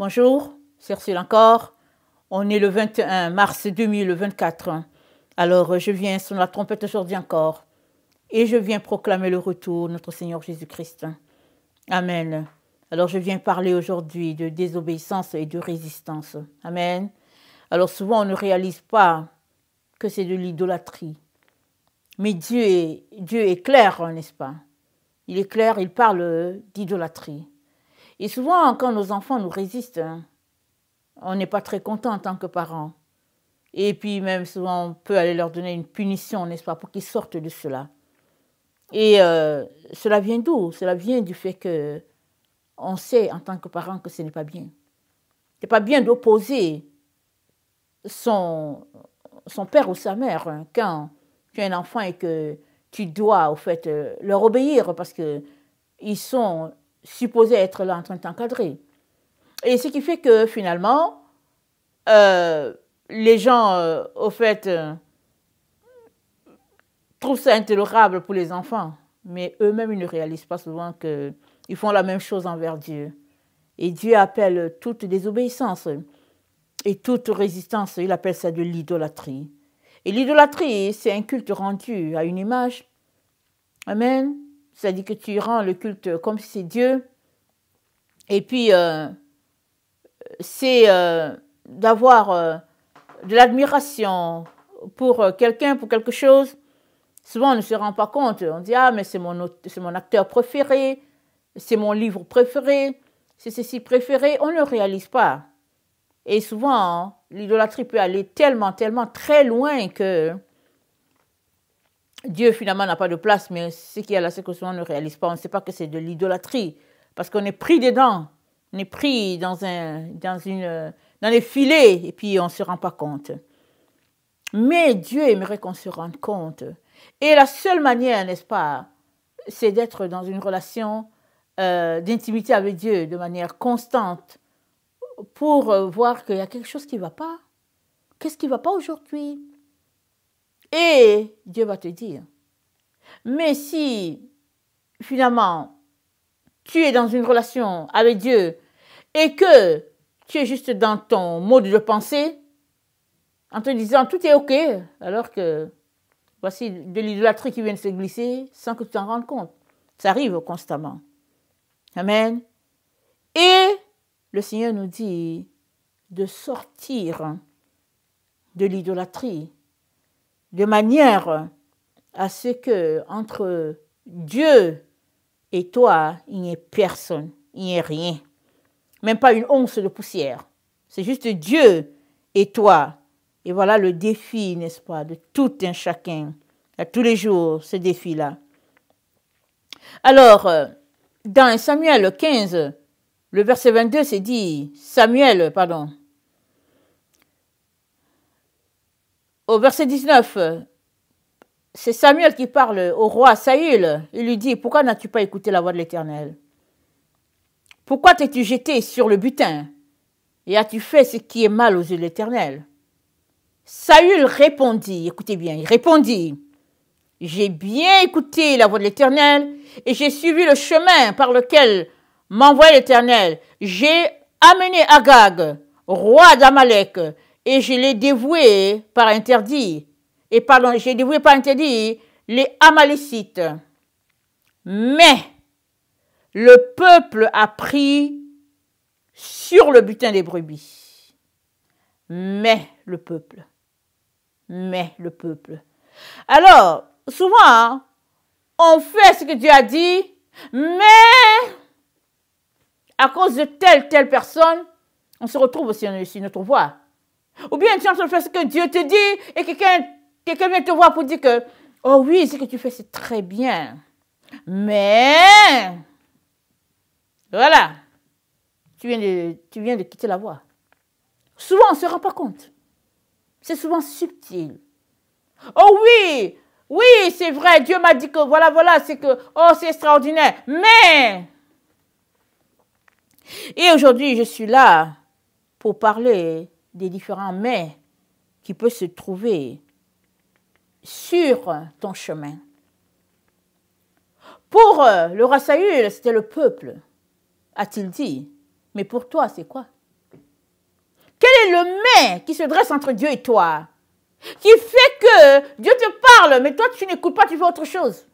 Bonjour, c'est Ursule encore. On est le 21 mars 2024. Alors, je viens sur la trompette aujourd'hui encore. Et je viens proclamer le retour de notre Seigneur Jésus-Christ. Amen. Alors, je viens parler aujourd'hui de désobéissance et de résistance. Amen. Alors, souvent, on ne réalise pas que c'est de l'idolâtrie. Mais Dieu est clair, n'est-ce pas? Il est clair, il parle d'idolâtrie. Et souvent, quand nos enfants nous résistent, on n'est pas très content en tant que parents. Et puis même souvent, on peut aller leur donner une punition, n'est-ce pas, pour qu'ils sortent de cela. Et cela vient d'où? Cela vient du fait que on sait en tant que parents que ce n'est pas bien. Ce n'est pas bien d'opposer son père ou sa mère quand tu es un enfant et que tu dois, au fait, leur obéir parce qu'ils sont supposés être là en train de t'encadrer. Et ce qui fait que finalement, les gens, au fait, trouvent ça intolérable pour les enfants. Mais eux-mêmes, ils ne réalisent pas souvent qu'ils font la même chose envers Dieu. Et Dieu appelle toute désobéissance et toute résistance, il appelle ça de l'idolâtrie. Et l'idolâtrie, c'est un culte rendu à une image. Amen. C'est-à-dire que tu rends le culte comme si c'est Dieu. Et puis, c'est d'avoir de l'admiration pour quelqu'un, pour quelque chose. Souvent, on ne se rend pas compte. On dit, ah, mais c'est mon acteur préféré, c'est mon livre préféré, c'est ceci préféré. On ne le réalise pas. Et souvent, l'idolâtrie peut aller tellement, tellement très loin que Dieu, finalement, n'a pas de place. Mais ce qui est là, c'est que souvent, on ne réalise pas. On ne sait pas que c'est de l'idolâtrie. Parce qu'on est pris dedans. On est pris dans les filets et puis on ne se rend pas compte. Mais Dieu aimerait qu'on se rende compte. Et la seule manière, n'est-ce pas, c'est d'être dans une relation d'intimité avec Dieu de manière constante pour voir qu'il y a quelque chose qui ne va pas. Qu'est-ce qui ne va pas aujourd'hui? Et Dieu va te dire. Mais si, finalement, tu es dans une relation avec Dieu et que tu es juste dans ton mode de pensée, en te disant tout est OK, alors que voici de l'idolâtrie qui vient de se glisser sans que tu t'en rendes compte. Ça arrive constamment. Amen. Et le Seigneur nous dit de sortir de l'idolâtrie de manière à ce que entre Dieu et toi, il n'y ait personne, il n'y ait rien. Même pas une once de poussière. C'est juste Dieu et toi. Et voilà le défi, n'est-ce pas, de tout un chacun. À tous les jours, ce défi-là. Alors, dans Samuel 15, le verset 22, c'est dit, au verset 19, c'est Samuel qui parle au roi Saül. Il lui dit, pourquoi n'as-tu pas écouté la voix de l'Éternel? Pourquoi t'es-tu jeté sur le butin et as-tu fait ce qui est mal aux yeux de l'Éternel? Saül répondit, écoutez bien, il répondit, j'ai bien écouté la voix de l'Éternel et j'ai suivi le chemin par lequel m'envoyait l'Éternel. J'ai amené Agag, roi d'Amalek, et je l'ai dévoué par interdit. J'ai dévoué par interdit les Amalécites. Mais le peuple a pris sur le butin des brebis. Mais le peuple. Alors, souvent, on fait ce que Dieu a dit, mais à cause de telle personne, on se retrouve sur notre voie. Ou bien tu es en train de faire ce que Dieu te dit et quelqu'un vient te voir pour dire que, oh oui, ce que tu fais, c'est très bien. Mais, voilà, tu viens de quitter la voie. Souvent, on ne se rend pas compte. C'est souvent subtil. Oh oui, c'est vrai, Dieu m'a dit que voilà, c'est que, oh, c'est extraordinaire. Mais, et aujourd'hui, je suis là pour parler des différents mais qui peuvent se trouver sur ton chemin. Pour le roi Saül, c'était le peuple, a-t-il dit. Mais pour toi, c'est quoi? est le main qui se dresse entre Dieu et toi, qui fait que Dieu te parle, mais toi tu n'écoutes pas, tu fais autre chose.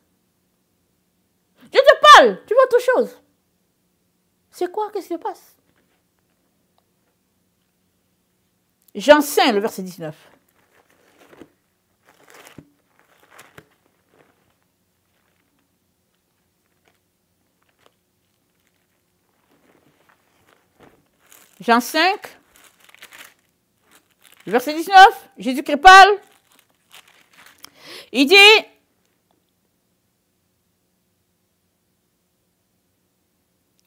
Dieu te parle, tu fais autre chose. C'est quoi? Qu'est-ce qui se passe? Jean 5, le verset 19. Jean 5, verset 19, Jésus-Christ parle. Il dit,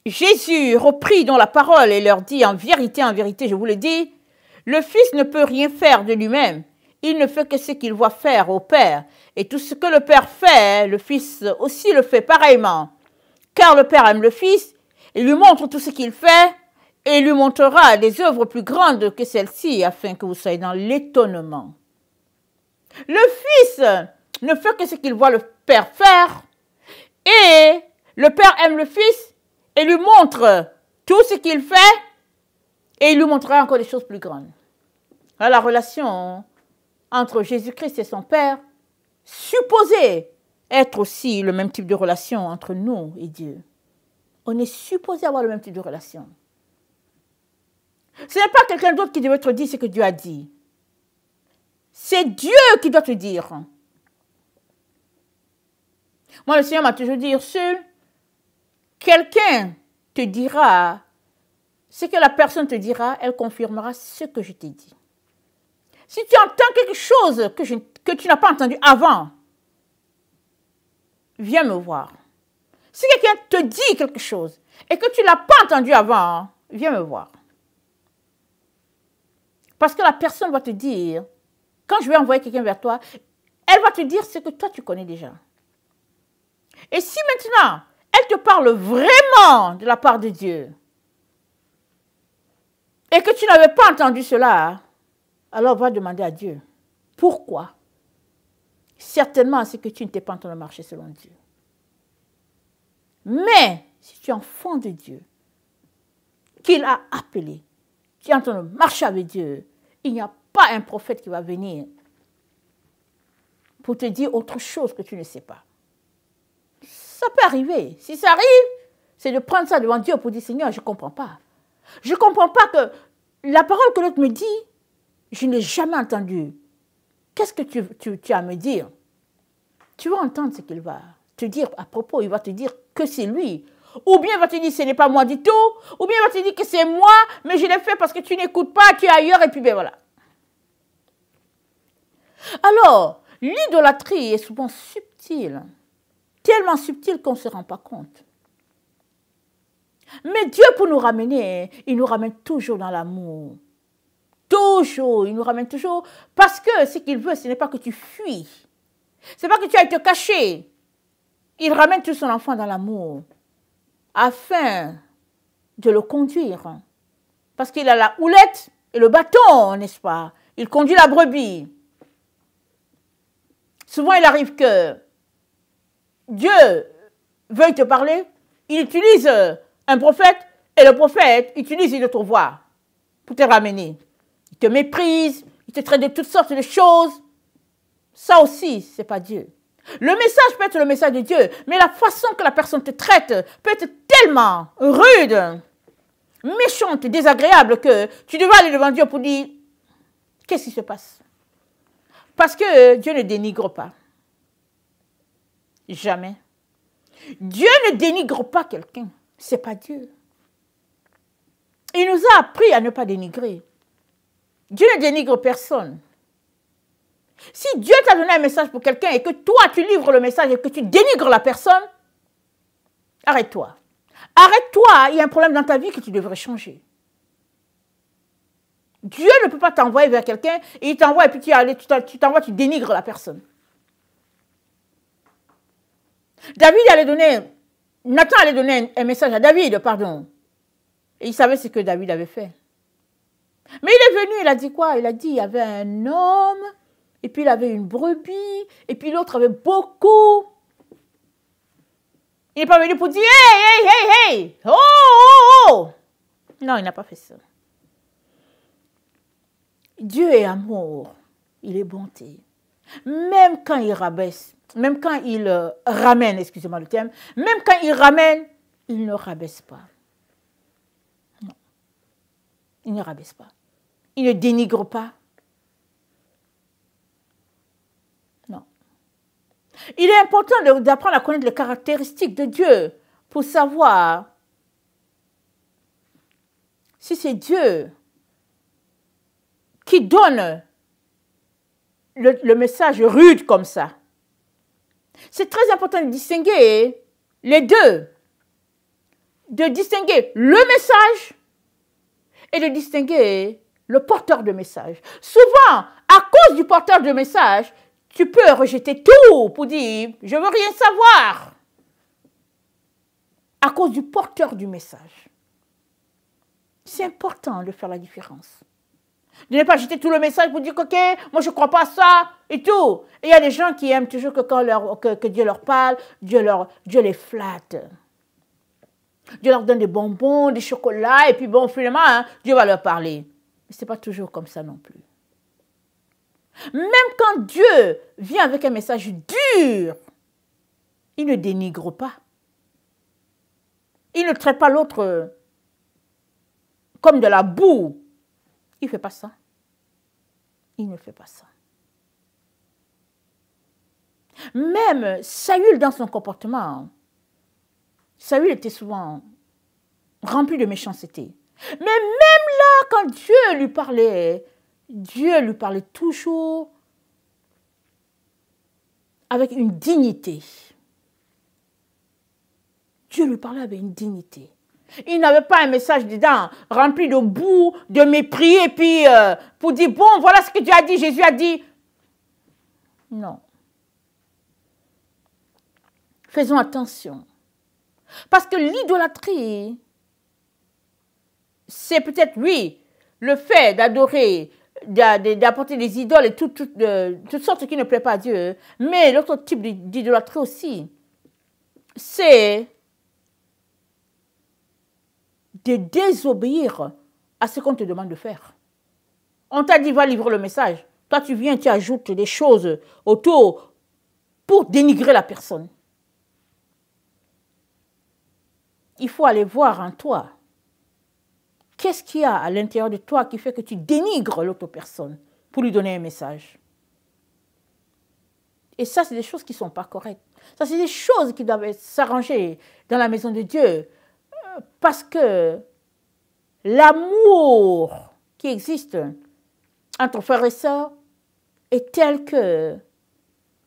Jésus reprit dans la parole et leur dit, en vérité, je vous le dis, le Fils ne peut rien faire de lui-même. Il ne fait que ce qu'il voit faire au Père. Et tout ce que le Père fait, le Fils aussi le fait pareillement. Car le Père aime le Fils, et lui montre tout ce qu'il fait, et il lui montrera des œuvres plus grandes que celles-ci, afin que vous soyez dans l'étonnement. Le Fils ne fait que ce qu'il voit le Père faire, et le Père aime le Fils, et lui montre tout ce qu'il fait, et il lui montrera encore des choses plus grandes. Alors, la relation entre Jésus-Christ et son Père, supposée être aussi le même type de relation entre nous et Dieu. On est supposé avoir le même type de relation. Ce n'est pas quelqu'un d'autre qui devait te dire ce que Dieu a dit. C'est Dieu qui doit te dire. Moi, le Seigneur m'a toujours dit, seul quelqu'un te dira, ce que la personne te dira, elle confirmera ce que je t'ai dit. Si tu entends quelque chose que tu n'as pas entendu avant, viens me voir. Si quelqu'un te dit quelque chose et que tu ne l'as pas entendu avant, viens me voir. Parce que la personne va te dire, quand je vais envoyer quelqu'un vers toi, elle va te dire ce que toi tu connais déjà. Et si maintenant, elle te parle vraiment de la part de Dieu, et que tu n'avais pas entendu cela, alors va demander à Dieu. Pourquoi? Certainement, c'est que tu ne t'es pas en train de marcher selon Dieu. Mais, si tu es enfant de Dieu, qu'il a appelé, tu es en train de marcher avec Dieu, il n'y a pas un prophète qui va venir pour te dire autre chose que tu ne sais pas. Ça peut arriver. Si ça arrive, c'est de prendre ça devant Dieu pour dire, Seigneur, je ne comprends pas. Je ne comprends pas que la parole que l'autre me dit, je ne l'ai jamais entendue. Qu'est-ce que tu as à me dire? Tu vas entendre ce qu'il va te dire à propos. Il va te dire que c'est lui. Ou bien il va te dire, ce n'est pas moi du tout. Ou bien il va te dire que c'est moi, mais je l'ai fait parce que tu n'écoutes pas, tu es ailleurs, et puis ben voilà. Alors, l'idolâtrie est souvent subtile. Tellement subtile qu'on ne se rend pas compte. Mais Dieu, pour nous ramener, il nous ramène toujours dans l'amour. Toujours, il nous ramène toujours. Parce que ce qu'il veut, ce n'est pas que tu fuis. Ce n'est pas que tu ailles te cacher. Il ramène tout son enfant dans l'amour. Afin de le conduire. Parce qu'il a la houlette et le bâton, n'est-ce pas? Il conduit la brebis. Souvent, il arrive que Dieu veuille te parler. Il utilise un prophète et le prophète utilise une autre voix pour te ramener. Il te méprise, il te traite de toutes sortes de choses. Ça aussi, ce n'est pas Dieu. Le message peut être le message de Dieu, mais la façon que la personne te traite peut être tellement rude, méchante, désagréable que tu devrais aller devant Dieu pour dire, qu'est-ce qui se passe? Parce que Dieu ne dénigre pas. Jamais. Dieu ne dénigre pas quelqu'un. Ce n'est pas Dieu. Il nous a appris à ne pas dénigrer. Dieu ne dénigre personne. Si Dieu t'a donné un message pour quelqu'un et que toi, tu livres le message et que tu dénigres la personne, arrête-toi. Arrête-toi, il y a un problème dans ta vie que tu devrais changer. Dieu ne peut pas t'envoyer vers quelqu'un et il t'envoie et puis tu dénigres la personne. Nathan allait donner un message à David, pardon. Et il savait ce que David avait fait. Mais il est venu, il a dit quoi? Il a dit, il y avait un homme, et puis il avait une brebis, et puis l'autre avait beaucoup. Il n'est pas venu pour dire, hey, oh. Non, il n'a pas fait ça. Dieu est amour, il est bonté. Même quand il rabaisse, même quand il ramène, excusez-moi le terme, même quand il ramène, il ne rabaisse pas. Non, il ne rabaisse pas. Il ne dénigre pas. Non. Il est important d'apprendre à connaître les caractéristiques de Dieu pour savoir si c'est Dieu qui donne le message rude comme ça. C'est très important de distinguer les deux. De distinguer le message et de distinguer le porteur de message. Souvent, à cause du porteur de message, tu peux rejeter tout pour dire « je ne veux rien savoir ». À cause du porteur du message. C'est important de faire la différence. De ne pas jeter tout le message pour dire ok, moi je ne crois pas à ça et tout. Et il y a des gens qui aiment toujours que Dieu leur parle, Dieu les flatte. Dieu leur donne des bonbons, des chocolats, et puis bon, finalement, hein, Dieu va leur parler. Mais ce n'est pas toujours comme ça non plus. Même quand Dieu vient avec un message dur, il ne dénigre pas. Il ne traite pas l'autre comme de la boue. Il ne fait pas ça. Il ne fait pas ça. Même Saül dans son comportement, Saül était souvent rempli de méchanceté. Mais même là, quand Dieu lui parlait toujours avec une dignité. Dieu lui parlait avec une dignité. Il n'avait pas un message dedans, rempli de boue, de mépris, et puis pour dire, bon, voilà ce que Dieu a dit, Jésus a dit. Non. Faisons attention. Parce que l'idolâtrie, c'est peut-être, oui, le fait d'adorer, d'apporter des idoles et toutes sortes qui ne plaisent pas à Dieu. Mais l'autre type d'idolâtrie aussi, c'est de désobéir à ce qu'on te demande de faire. On t'a dit, va livrer le message. Toi, tu viens, tu ajoutes des choses autour pour dénigrer la personne. Il faut aller voir en toi. Qu'est-ce qu'il y a à l'intérieur de toi qui fait que tu dénigres l'autre personne pour lui donner un message? Et ça, c'est des choses qui ne sont pas correctes. Ça, c'est des choses qui doivent s'arranger dans la maison de Dieu. Parce que l'amour qui existe entre frères et sœurs est tel que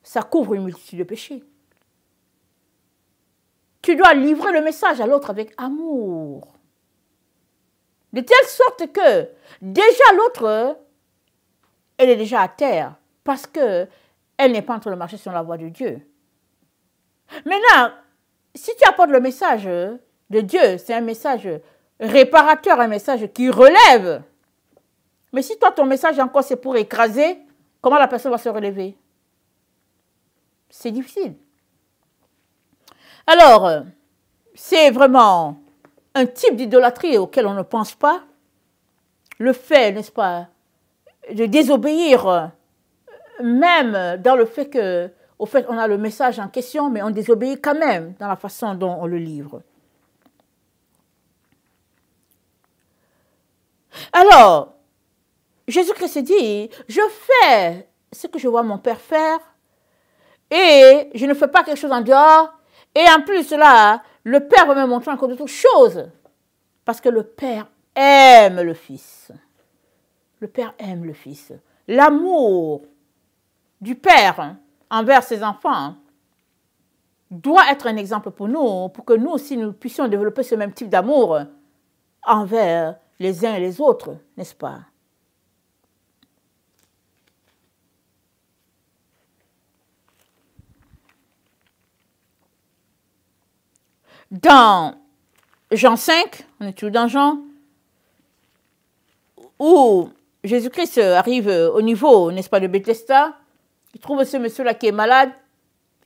ça couvre une multitude de péchés. Tu dois livrer le message à l'autre avec amour. De telle sorte que déjà l'autre, elle est déjà à terre parce qu'elle n'est pas en train de marcher sur la voie de Dieu. Maintenant, si tu apportes le message de Dieu, c'est un message réparateur, un message qui relève. Mais si toi, ton message encore, c'est pour écraser, comment la personne va se relever? C'est difficile. Alors, c'est vraiment un type d'idolâtrie auquel on ne pense pas. Le fait, n'est-ce pas, de désobéir, même dans le fait que, au fait, on a le message en question, mais on désobéit quand même dans la façon dont on le livre. Alors, Jésus-Christ dit, je fais ce que je vois mon Père faire et je ne fais pas quelque chose en dehors. Et en plus, là, le Père va me montrer encore d'autres choses. Parce que le Père aime le Fils. Le Père aime le Fils. L'amour du Père envers ses enfants doit être un exemple pour nous, pour que nous aussi, nous puissions développer ce même type d'amour envers les uns et les autres, n'est-ce pas? Dans Jean 5, on est toujours dans Jean, où Jésus-Christ arrive au niveau, n'est-ce pas, de Bethesda, il trouve ce monsieur-là qui est malade,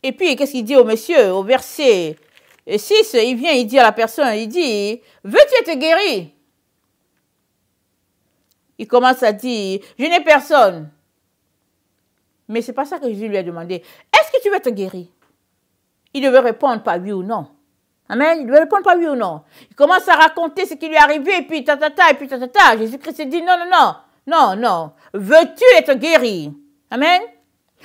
et puis qu'est-ce qu'il dit au monsieur, au verset 6, il vient, il dit à la personne, il dit, veux-tu être guéri? il commence à dire, je n'ai personne. Mais ce n'est pas ça que Jésus lui a demandé. Est-ce que tu veux te guérir? Il devait répondre par oui ou non. Amen. Il devait répondre par oui ou non. Il commence à raconter ce qui lui est arrivé, et puis et puis Jésus-Christ dit, non. Veux-tu être guéri? Amen.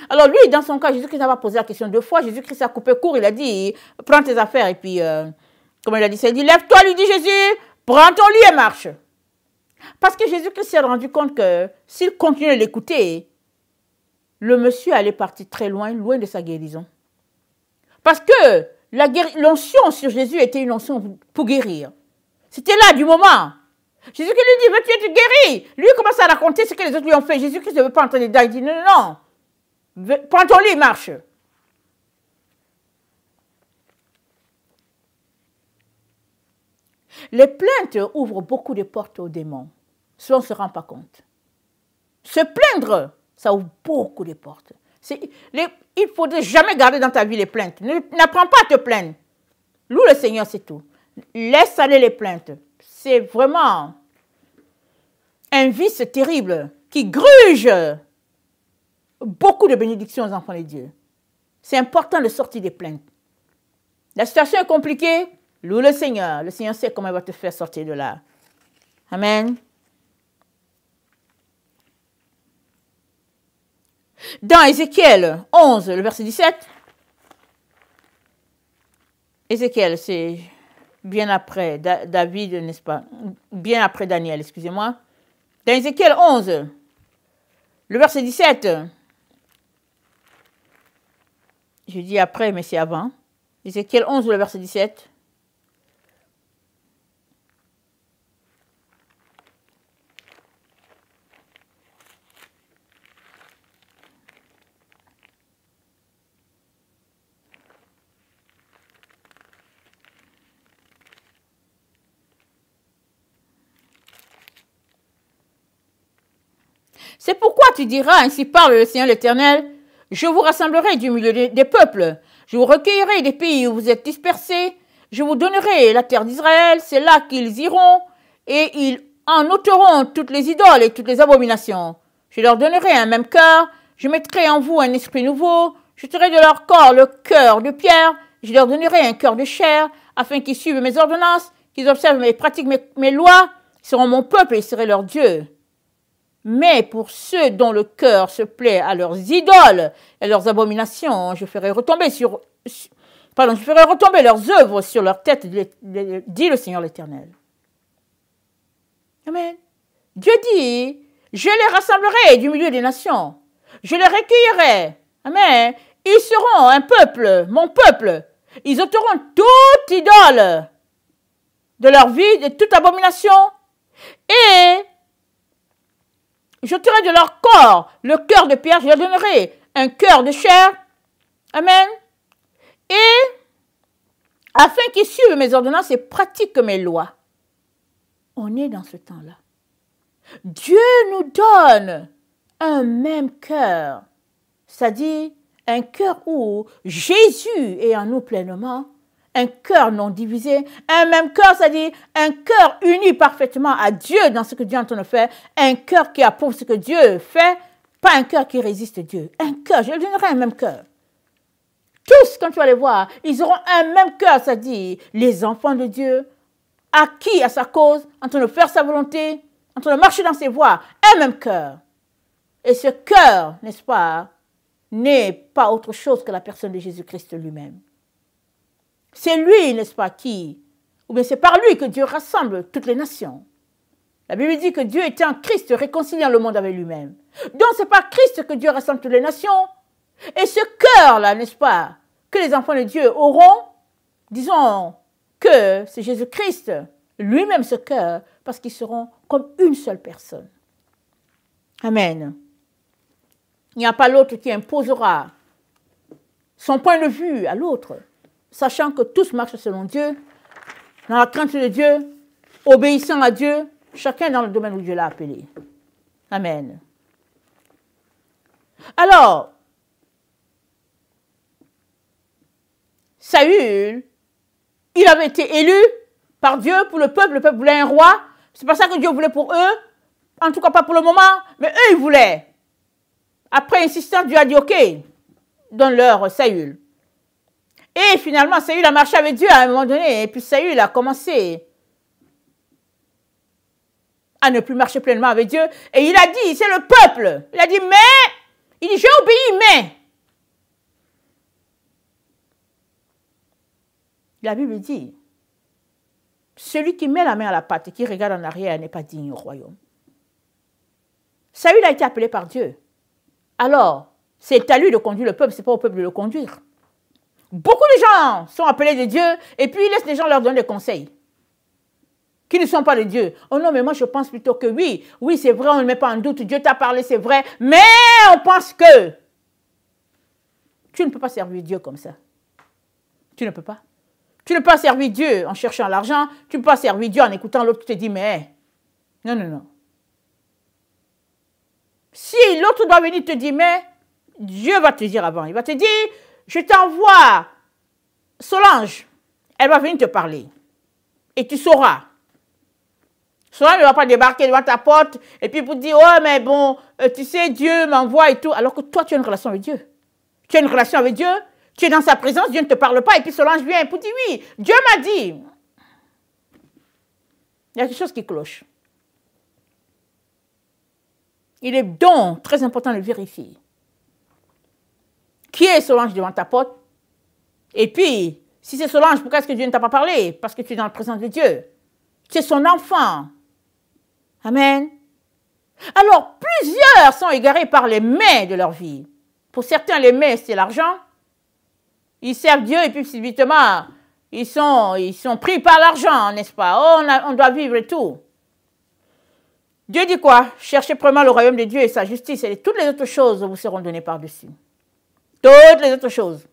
Alors lui, dans son cas, Jésus-Christ n'a pas posé la question 2 fois. Jésus-Christ a coupé court, il a dit, prends tes affaires. Et puis, comme il a dit, il dit, lève-toi, lui dit Jésus, prends ton lit et marche. Parce que Jésus-Christ s'est rendu compte que s'il continuait de l'écouter, le monsieur allait partir très loin de sa guérison. Parce que l'onction sur Jésus était une onction pour guérir. C'était là du moment. Jésus-Christ lui dit, veux-tu être guéri? Lui commence à raconter ce que les autres lui ont fait. Jésus-Christ ne veut pas entendre dedans. Il dit, non. Prends ton lit, marche. Les plaintes ouvrent beaucoup de portes aux démons. Ça, on ne se rend pas compte. Se plaindre, ça ouvre beaucoup de portes. Il ne faudrait jamais garder dans ta vie les plaintes. N'apprends pas à te plaindre. Loue le Seigneur, c'est tout. Laisse aller les plaintes. C'est vraiment un vice terrible qui gruge beaucoup de bénédictions aux enfants de Dieu. C'est important de sortir des plaintes. La situation est compliquée. Loue le Seigneur. Le Seigneur sait comment il va te faire sortir de là. Amen. Dans Ézéchiel 11, le verset 17, Ézéchiel, c'est bien après David, n'est-ce pas? Bien après Daniel, excusez-moi. Dans Ézéchiel 11, le verset 17, je dis après, mais c'est avant. Ézéchiel 11, le verset 17. C'est pourquoi tu diras, ainsi parle le Seigneur l'Éternel, je vous rassemblerai du milieu des peuples, je vous recueillerai des pays où vous êtes dispersés, je vous donnerai la terre d'Israël, c'est là qu'ils iront, et ils en ôteront toutes les idoles et toutes les abominations. Je leur donnerai un même cœur, je mettrai en vous un esprit nouveau, je ferai de leur corps le cœur de pierre, je leur donnerai un cœur de chair, afin qu'ils suivent mes ordonnances, qu'ils observent mes pratiques, mes lois, ils seront mon peuple et je serai leur Dieu. Mais pour ceux dont le cœur se plaît à leurs idoles et leurs abominations, je ferai retomber leurs œuvres sur leur tête, dit le Seigneur l'Éternel. Amen. Dieu dit, je les rassemblerai du milieu des nations, je les recueillerai. Amen. Ils seront un peuple, mon peuple. Ils ôteront toute idole de leur vie, de toute abomination, et j'ôterai de leur corps le cœur de pierre, je leur donnerai un cœur de chair. Amen. Et afin qu'ils suivent mes ordonnances et pratiquent mes lois. On est dans ce temps-là. Dieu nous donne un même cœur, c'est-à-dire un cœur où Jésus est en nous pleinement, un cœur non divisé, un même cœur, c'est-à-dire un cœur uni parfaitement à Dieu dans ce que Dieu est en train de faire, un cœur qui approuve ce que Dieu fait, pas un cœur qui résiste à Dieu. Un cœur, je leur donnerai un même cœur. Tous, quand tu vas les voir, ils auront un même cœur, c'est-à-dire les enfants de Dieu, acquis à sa cause, en train de faire sa volonté, en train de marcher dans ses voies, un même cœur. Et ce cœur, n'est-ce pas, n'est pas autre chose que la personne de Jésus-Christ lui-même. C'est lui, n'est-ce pas, ou bien c'est par lui que Dieu rassemble toutes les nations. La Bible dit que Dieu était en Christ, réconciliant le monde avec lui-même. Donc c'est par Christ que Dieu rassemble toutes les nations. Et ce cœur-là, n'est-ce pas, que les enfants de Dieu auront, disons que c'est Jésus-Christ, lui-même ce cœur, parce qu'ils seront comme une seule personne. Amen. Il n'y a pas l'autre qui imposera son point de vue à l'autre, sachant que tous marchent selon Dieu, dans la crainte de Dieu, obéissant à Dieu, chacun dans le domaine où Dieu l'a appelé. Amen. Alors, Saül, il avait été élu par Dieu pour le peuple voulait un roi. C'est pas ça que Dieu voulait pour eux. En tout cas, pas pour le moment, mais eux, ils voulaient. Après insistance, Dieu a dit, OK, donne-leur Saül. Et finalement, Saül a marché avec Dieu à un moment donné. Et puis Saül a commencé à ne plus marcher pleinement avec Dieu. Et il a dit, c'est le peuple. Il a dit, mais, il dit, j'ai obéi, mais. La Bible dit, celui qui met la main à la pâte et qui regarde en arrière n'est pas digne au royaume. Saül a été appelé par Dieu. Alors, c'est à lui de conduire le peuple, ce n'est pas au peuple de le conduire. Beaucoup de gens sont appelés de Dieu et puis ils laissent les gens leur donner des conseils qui ne sont pas de Dieu. Oh non, mais moi je pense plutôt que oui, c'est vrai, on ne met pas en doute, Dieu t'a parlé, c'est vrai, mais on pense que tu ne peux pas servir Dieu comme ça. Tu ne peux pas. Tu ne peux pas servir Dieu en cherchant l'argent, tu ne peux pas servir Dieu en écoutant l'autre qui te dit, mais non, non, non. Si l'autre doit venir te dire, mais Dieu va te dire avant, il va te dire, je t'envoie Solange, elle va venir te parler et tu sauras. Solange ne va pas débarquer devant ta porte et puis pour te dire, oh mais bon, tu sais, Dieu m'envoie et tout, alors que toi tu as une relation avec Dieu. Tu as une relation avec Dieu, tu es dans sa présence, Dieu ne te parle pas et puis Solange vient pour dire, oui, Dieu m'a dit. Il y a quelque chose qui cloche. Il est donc très important de vérifier. Qui est Solange devant ta porte? Et puis, si c'est Solange, pourquoi est-ce que Dieu ne t'a pas parlé? Parce que tu es dans la présence de Dieu. Tu es son enfant. Amen. Alors, plusieurs sont égarés par les mais de leur vie. Pour certains, les mais, c'est l'argent. Ils servent Dieu et puis subitement, ils sont pris par l'argent, n'est-ce pas? Oh, on doit vivre et tout. Dieu dit quoi? Cherchez premièrement le royaume de Dieu et sa justice et toutes les autres choses vous seront données par-dessus. Toutes les autres choses.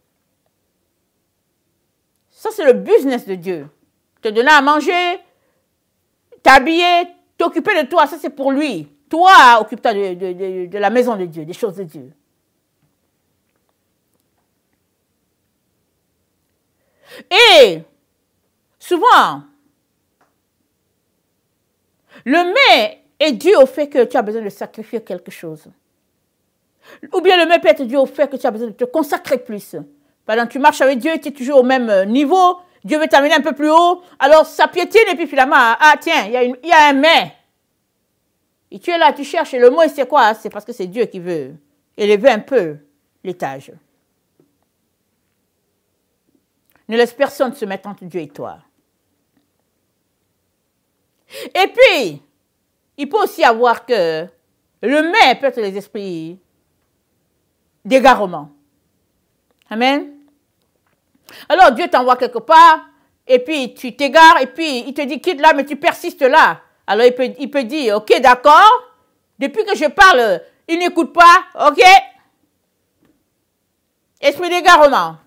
Ça, c'est le business de Dieu. Te donner à manger, t'habiller, t'occuper de toi, ça c'est pour lui. Toi, occupe-toi de la maison de Dieu, des choses de Dieu. Et souvent, le mais est dû au fait que tu as besoin de sacrifier quelque chose. Ou bien le mais peut être dû au fait que tu as besoin de te consacrer plus. Par exemple, tu marches avec Dieu, tu es toujours au même niveau, Dieu veut t'amener un peu plus haut, alors ça piétine et puis finalement, ah tiens, il y a un mais. Et tu es là, tu cherches, et le mot c'est quoi? C'est parce que c'est Dieu qui veut élever un peu l'étage. Ne laisse personne se mettre entre Dieu et toi. Et puis, il peut aussi avoir que le mais peut être les esprits d'égarement. Amen. Alors Dieu t'envoie quelque part, et puis tu t'égares, et puis il te dit quitte là, mais tu persistes là. Alors il peut dire, ok, d'accord, depuis que je parle, il n'écoute pas, ok. Esprit d'égarement,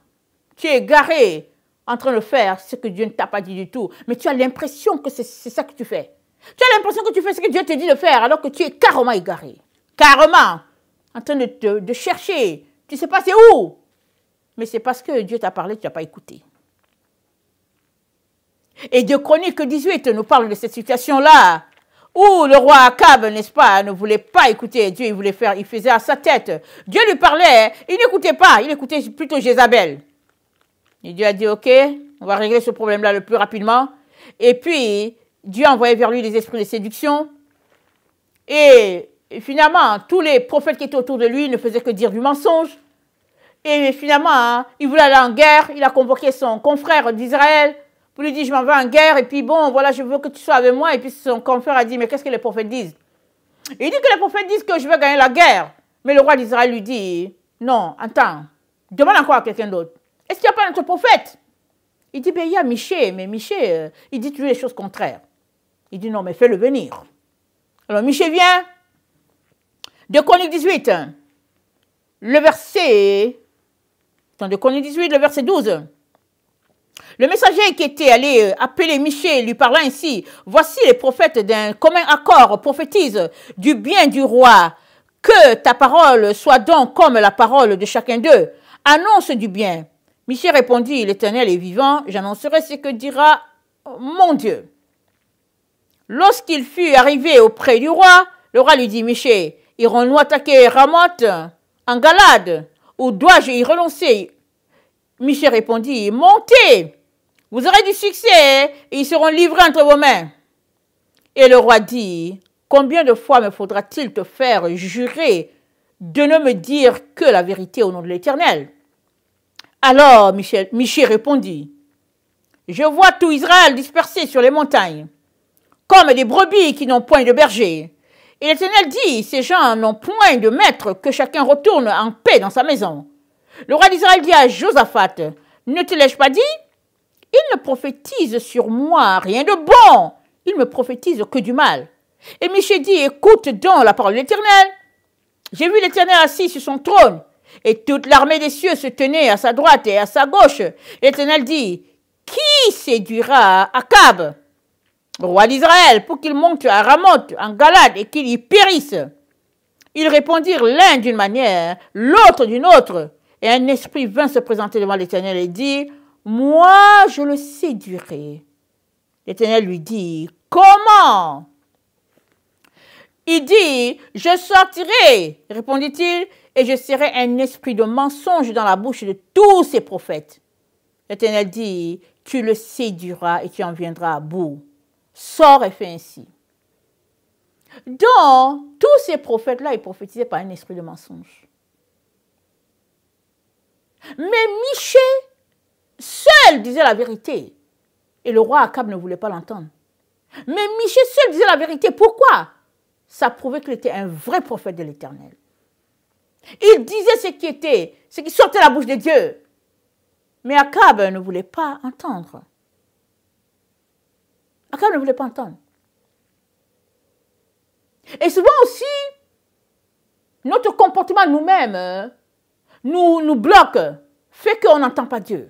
tu es égaré en train de faire ce que Dieu ne t'a pas dit du tout, mais tu as l'impression que c'est ça que tu fais. Tu as l'impression que tu fais ce que Dieu te dit de faire, alors que tu es carrément égaré. Carrément, en train de chercher. Tu ne sais pas c'est où. Mais c'est parce que Dieu t'a parlé, tu n'as pas écouté. Et 2 Chroniques 18 nous parle de cette situation-là, où le roi Akab, n'est-ce pas, ne voulait pas écouter Dieu, il faisait à sa tête. Dieu lui parlait, il n'écoutait pas, il écoutait plutôt Jézabel. Et Dieu a dit, ok, on va régler ce problème-là le plus rapidement. Et puis, Dieu a envoyé vers lui des esprits de séduction. Et finalement, tous les prophètes qui étaient autour de lui ne faisaient que dire du mensonge. Et finalement, il voulait aller en guerre. Il a convoqué son confrère d'Israël pour lui dire, je m'en vais en guerre. Et puis bon, voilà, je veux que tu sois avec moi. Et puis son confrère a dit, mais qu'est-ce que les prophètes disent? Il dit que les prophètes disent que je vais gagner la guerre. Mais le roi d'Israël lui dit, non, attends, demande encore à quelqu'un d'autre. Est-ce qu'il n'y a pas notre prophète? Il dit, ben, il y a Michée, mais Michée, il dit toujours les choses contraires. Il dit, non, mais fais-le venir. Alors Michée vient, 2 Chroniques 18, le verset, dans 2 Chroniques 18, le verset 12. Le messager qui était allé appeler Michée, lui parlant ainsi, voici les prophètes d'un commun accord prophétisent du bien du roi, que ta parole soit donc comme la parole de chacun d'eux, annonce du bien. Michée répondit, l'Éternel est vivant, j'annoncerai ce que dira mon Dieu. Lorsqu'il fut arrivé auprès du roi, Le roi lui dit, Michée, irons-nous attaquer Ramoth en Galade, ou dois-je y renoncer? Michée répondit, montez, vous aurez du succès et ils seront livrés entre vos mains. Et le roi dit, combien de fois me faudra-t-il te faire jurer de ne me dire que la vérité au nom de l'Éternel? Alors Michée répondit, je vois tout Israël dispersé sur les montagnes, comme des brebis qui n'ont point de berger. Et l'Éternel dit, ces gens n'ont point de maître, que chacun retourne en paix dans sa maison. Le roi d'Israël dit à Josaphat, ne te l'ai-je pas dit? Il ne prophétise sur moi rien de bon, il me prophétise que du mal. Et Michée dit, écoute donc la parole de l'Éternel. J'ai vu l'Éternel assis sur son trône, et toute l'armée des cieux se tenait à sa droite et à sa gauche. L'Éternel dit, qui séduira Akab, roi d'Israël, pour qu'il monte à Ramoth, en Galade, et qu'il y périsse? Ils répondirent l'un d'une manière, l'autre d'une autre. Et un esprit vint se présenter devant l'Éternel et dit, moi je le séduirai. L'Éternel lui dit, comment? Il dit, je sortirai, répondit-il, et je serai un esprit de mensonge dans la bouche de tous ces prophètes. L'Éternel dit, tu le séduiras et tu en viendras à bout. Sors et fais ainsi. Donc, tous ces prophètes-là, ils prophétisaient par un esprit de mensonge. Mais Michée, seul disait la vérité. Et le roi Akab ne voulait pas l'entendre. Mais Michée seul disait la vérité. Pourquoi? Ça prouvait qu'il était un vrai prophète de l'Éternel. Il disait ce qui sortait de la bouche de Dieu. Mais Akab ne voulait pas entendre. Akab ne voulait pas entendre. Et souvent aussi, notre comportement nous-mêmes nous bloque, fait qu'on n'entend pas Dieu.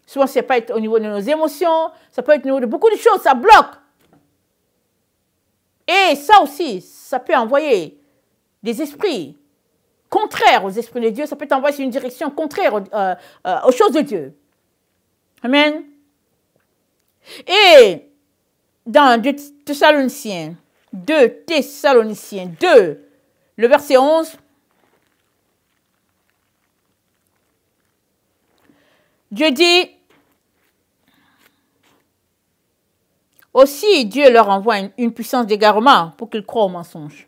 Souvent, ça peut être au niveau de nos émotions, ça peut être au niveau de beaucoup de choses, ça bloque. Et ça aussi, ça peut envoyer des esprits contraires aux esprits de Dieu, ça peut t'envoyer sur une direction contraire aux choses de Dieu. Amen. Et dans 2 Thessaloniciens 2, le verset 11, Dieu dit, aussi Dieu leur envoie une puissance d'égarement pour qu'ils croient au mensonge,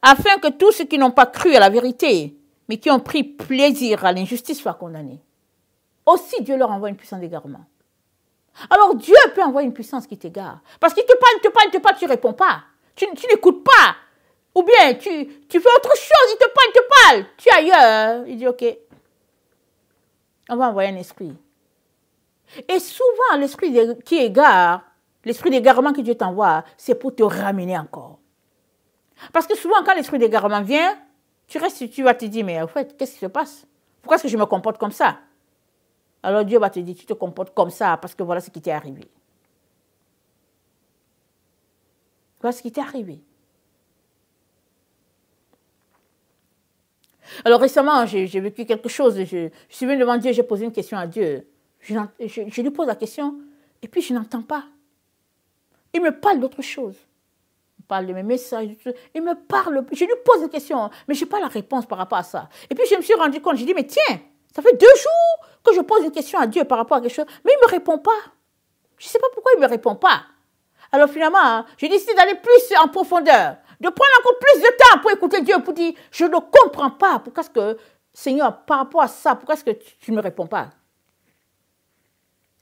afin que tous ceux qui n'ont pas cru à la vérité, mais qui ont pris plaisir à l'injustice soient condamnés. Aussi Dieu leur envoie une puissance d'égarement. Alors Dieu peut envoyer une puissance qui t'égare. Parce qu'il te parle, tu ne réponds pas. Tu n'écoutes pas. Ou bien tu fais autre chose, il te parle. Tu es ailleurs. Il dit, ok, on va envoyer un esprit. Et souvent, l'esprit qui égare, l'esprit d'égarement que Dieu t'envoie, c'est pour te ramener encore. Parce que souvent, quand l'esprit d'égarement vient, tu vas te dire, mais en fait, qu'est-ce qui se passe? Pourquoi est-ce que je me comporte comme ça? Alors Dieu va te dire, tu te comportes comme ça parce que voilà ce qui t'est arrivé. Voilà ce qui t'est arrivé. Alors récemment, j'ai vécu quelque chose. Je suis venue devant Dieu, j'ai posé une question à Dieu. Je lui pose la question et puis je n'entends pas. Il me parle d'autre chose. Il parle de mes messages. Il me parle. Je lui pose une question, mais je n'ai pas la réponse par rapport à ça. Et puis je me suis rendu compte, j'ai dit, mais tiens, ça fait 2 jours que je pose une question à Dieu par rapport à quelque chose, mais il ne me répond pas. Je ne sais pas pourquoi il ne me répond pas. Alors finalement, j'ai décidé d'aller plus en profondeur, de prendre encore plus de temps pour écouter Dieu, pour dire, je ne comprends pas. Pourquoi est-ce que, Seigneur, par rapport à ça, pourquoi est-ce que tu ne me réponds pas?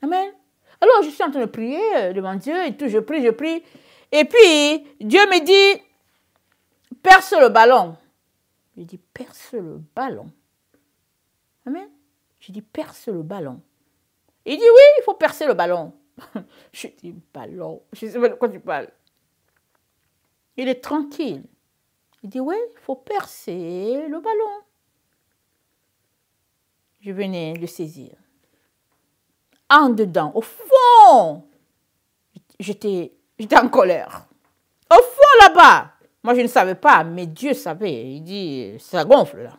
Amen. Alors je suis en train de prier devant Dieu, et tout, je prie. Et puis, Dieu me dit, perce le ballon. Je dis, perce le ballon. Amen. Je dis, perce le ballon. Il dit, oui, il faut percer le ballon. Je dis, ballon, je ne sais pas de quoi tu parles. Il est tranquille. Il dit, oui, il faut percer le ballon. Je venais le saisir. En dedans, au fond, j'étais en colère. Au fond, là-bas, moi je ne savais pas, mais Dieu savait. Il dit, ça gonfle là.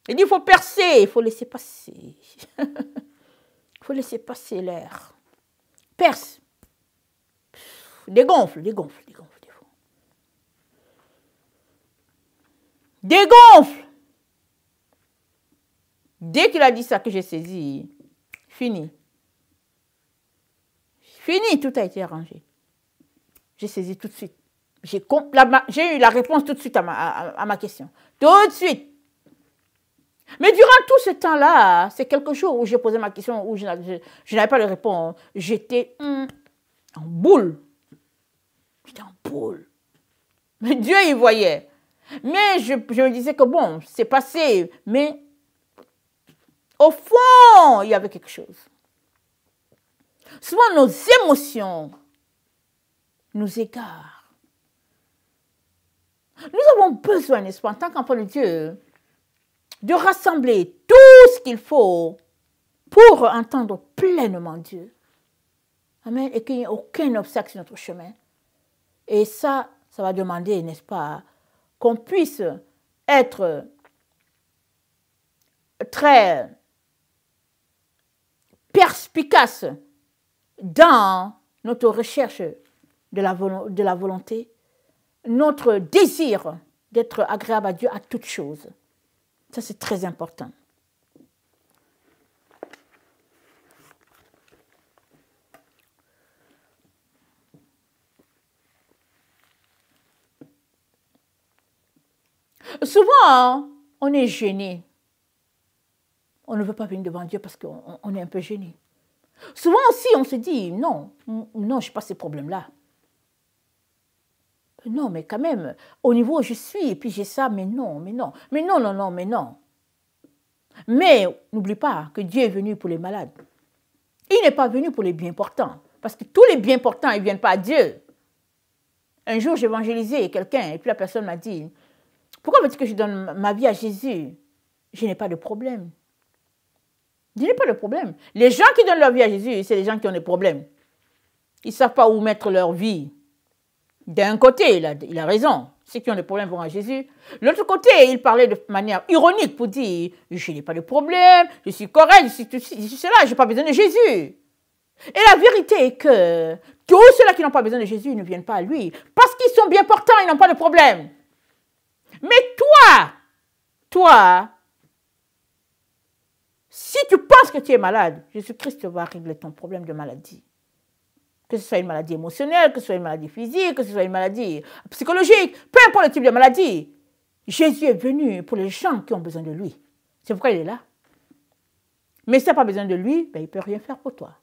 Il dit, il faut percer, il faut laisser passer. Il faut laisser passer l'air. Perce. Dégonfle. dégonfle. Dès qu'il a dit ça que j'ai saisi, fini. Fini, tout a été arrangé. J'ai saisi tout de suite. J'ai eu la réponse tout de suite à ma question. Tout de suite. Mais durant tout ce temps-là, c'est quelques jours où j'ai posé ma question, où je n'avais pas de réponse. J'étais en boule. J'étais en boule. Mais Dieu y voyait. Mais je me disais que bon, c'est passé. Mais au fond, il y avait quelque chose. Souvent, nos émotions nous égarent. Nous avons besoin, n'est-ce pas, en tant qu'enfants de Dieu, de rassembler tout ce qu'il faut pour entendre pleinement Dieu. Amen. Et qu'il n'y ait aucun obstacle sur notre chemin. Et ça va demander, n'est-ce pas, qu'on puisse être très perspicace dans notre recherche de la volonté, notre désir d'être agréable à Dieu à toutes choses. Ça, c'est très important. Souvent, on est gêné. On ne veut pas venir devant Dieu parce qu'on est un peu gêné. Souvent aussi, on se dit, non, je n'ai pas ces problèmes-là. Non, mais quand même, au niveau où je suis, et puis j'ai ça, mais non. Mais n'oublie pas que Dieu est venu pour les malades. Il n'est pas venu pour les bien portants. Parce que tous les bien portants, ils ne viennent pas à Dieu. Un jour, j'évangélisais quelqu'un, et puis la personne m'a dit, pourquoi veux-tu que je donne ma vie à Jésus? Je n'ai pas de problème. Je n'ai pas de problème. Les gens qui donnent leur vie à Jésus, c'est les gens qui ont des problèmes. Ils ne savent pas où mettre leur vie. D'un côté, il a raison. Ceux qui ont des problèmes vont à Jésus. De l'autre côté, il parlait de manière ironique pour dire, je n'ai pas de problème, je suis correct, je suis cela, je n'ai pas besoin de Jésus. Et la vérité est que tous ceux-là qui n'ont pas besoin de Jésus ne viennent pas à lui. Parce qu'ils sont bien portants, ils n'ont pas de problème. Mais toi, si tu penses que tu es malade, Jésus-Christ va régler ton problème de maladie. Que ce soit une maladie émotionnelle, que ce soit une maladie physique, que ce soit une maladie psychologique, peu importe le type de maladie. Jésus est venu pour les gens qui ont besoin de lui. C'est pourquoi il est là. Mais si tu n'as pas besoin de lui, il ne peut rien faire pour toi.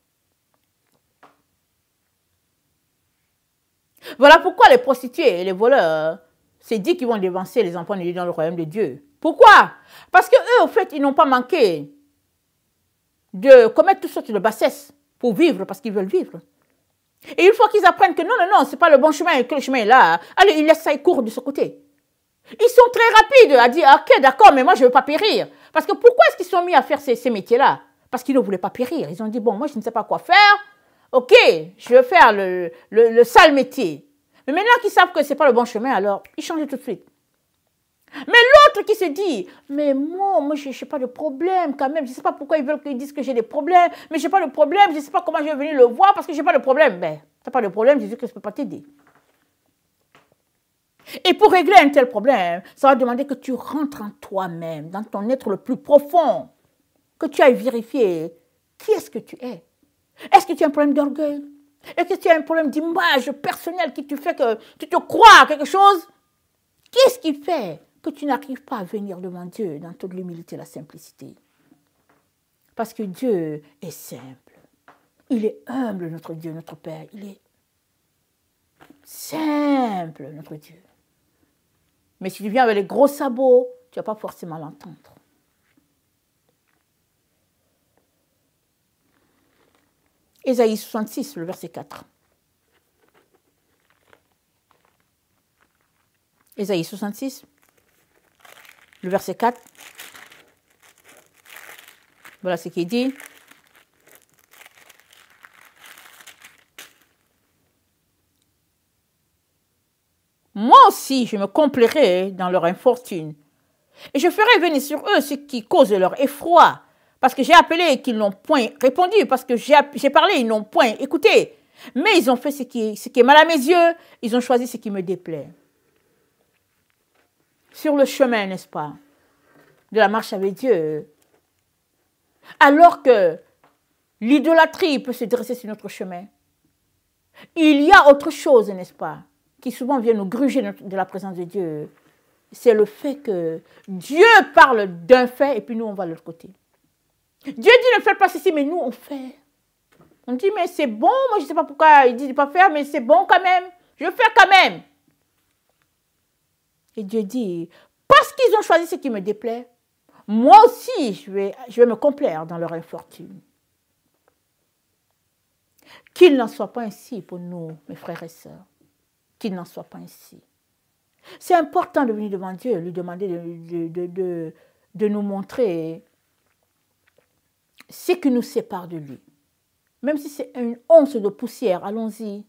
Voilà pourquoi les prostituées et les voleurs, c'est dit qu'ils vont dévancer les enfants de Dieu dans le royaume de Dieu. Pourquoi? Parce qu'eux, au fait, ils n'ont pas manqué de commettre toutes sortes de bassesses pour vivre, parce qu'ils veulent vivre. Et une fois qu'ils apprennent que non, ce n'est pas le bon chemin et que le chemin est là, allez, ils laissent ça, ils courent de ce côté. Ils sont très rapides à dire, ok, d'accord, mais moi, je ne veux pas périr. Parce que pourquoi est-ce qu'ils sont mis à faire ces métiers-là? Parce qu'ils ne voulaient pas périr. Ils ont dit, bon, moi, je ne sais pas quoi faire. Ok, je vais faire le sale métier. Mais maintenant qu'ils savent que ce n'est pas le bon chemin, alors, ils changent tout de suite. Mais l'autre qui se dit, mais moi je n'ai pas de problème quand même. Je ne sais pas pourquoi ils veulent qu'ils disent que j'ai des problèmes. Mais je n'ai pas de problème. Je ne sais pas comment je vais venir le voir parce que je n'ai pas de problème. Ben, tu n'as pas de problème, Jésus Christ ne peut pas t'aider. Et pour régler un tel problème, ça va demander que tu rentres en toi-même, dans ton être le plus profond. Que tu ailles vérifier qui est-ce que tu es. Est-ce que tu as un problème d'orgueil? Est-ce que tu as un problème d'image personnelle qui te fait que tu te crois à quelque chose? Qu'est-ce qui fait que tu n'arrives pas à venir devant Dieu dans toute l'humilité et la simplicité? Parce que Dieu est simple. Il est humble, notre Dieu, notre Père. Il est simple, notre Dieu. Mais si tu viens avec les gros sabots, tu ne vas pas forcément l'entendre. Ésaïe 66, le verset 4. Ésaïe 66, le verset 4. Voilà ce qui est dit. Moi aussi, je me complairai dans leur infortune. Et je ferai venir sur eux ce qui cause leur effroi. Parce que j'ai appelé et qu'ils n'ont point répondu. Parce que j'ai parlé, ils n'ont point écouté. Mais ils ont fait ce qui est mal à mes yeux. Ils ont choisi ce qui me déplaît. sur le chemin, n'est-ce pas, de la marche avec Dieu, alors que l'idolâtrie peut se dresser sur notre chemin, il y a autre chose, n'est-ce pas, qui souvent vient nous gruger de la présence de Dieu. C'est le fait que Dieu parle d'un fait et puis nous, on va de l'autre côté. Dieu dit ne faites pas ceci, mais nous, on fait. On dit, mais c'est bon, moi je ne sais pas pourquoi il dit de ne pas faire, mais c'est bon quand même, je vais faire quand même. Et Dieu dit, parce qu'ils ont choisi ce qui me déplaît, moi aussi, je vais me complaire dans leur infortune. Qu'il n'en soit pas ainsi pour nous, mes frères et sœurs. Qu'il n'en soit pas ainsi. C'est important de venir devant Dieu, lui demander de nous montrer ce qui nous sépare de lui. Même si c'est une once de poussière, allons-y.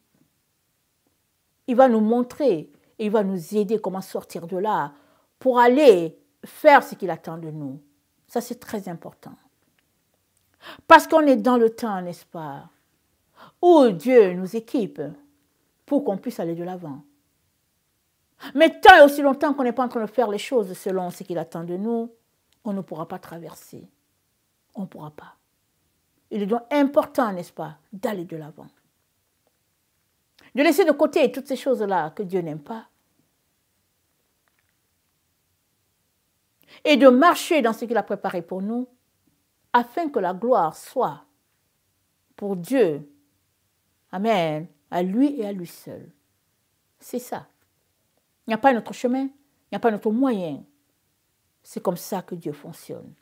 Il va nous montrer et il va nous aider comment sortir de là pour aller faire ce qu'il attend de nous. Ça, c'est très important. Parce qu'on est dans le temps, n'est-ce pas, où Dieu nous équipe pour qu'on puisse aller de l'avant. Mais tant et aussi longtemps qu'on n'est pas en train de faire les choses selon ce qu'il attend de nous, on ne pourra pas traverser. On ne pourra pas. Il est donc important, n'est-ce pas, d'aller de l'avant. De laisser de côté toutes ces choses-là que Dieu n'aime pas. Et de marcher dans ce qu'il a préparé pour nous, afin que la gloire soit pour Dieu. Amen. À lui et à lui seul. C'est ça. Il n'y a pas un autre chemin, il n'y a pas un autre moyen. C'est comme ça que Dieu fonctionne.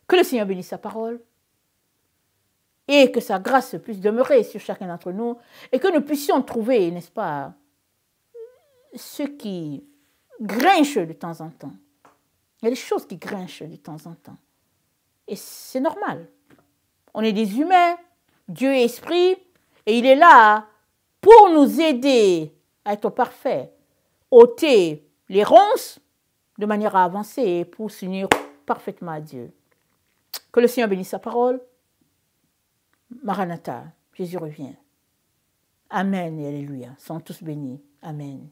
Que le Seigneur bénisse sa parole et que sa grâce puisse demeurer sur chacun d'entre nous et que nous puissions trouver, n'est-ce pas, ce qui grinche de temps en temps. Il y a des choses qui grinchent de temps en temps. Et c'est normal. On est des humains, Dieu est esprit et il est là pour nous aider à être parfait, ôter les ronces de manière à avancer et pour s'unir parfaitement à Dieu. Que le Seigneur bénisse sa parole. Maranatha, Jésus revient. Amen et alléluia. Sont tous bénis. Amen.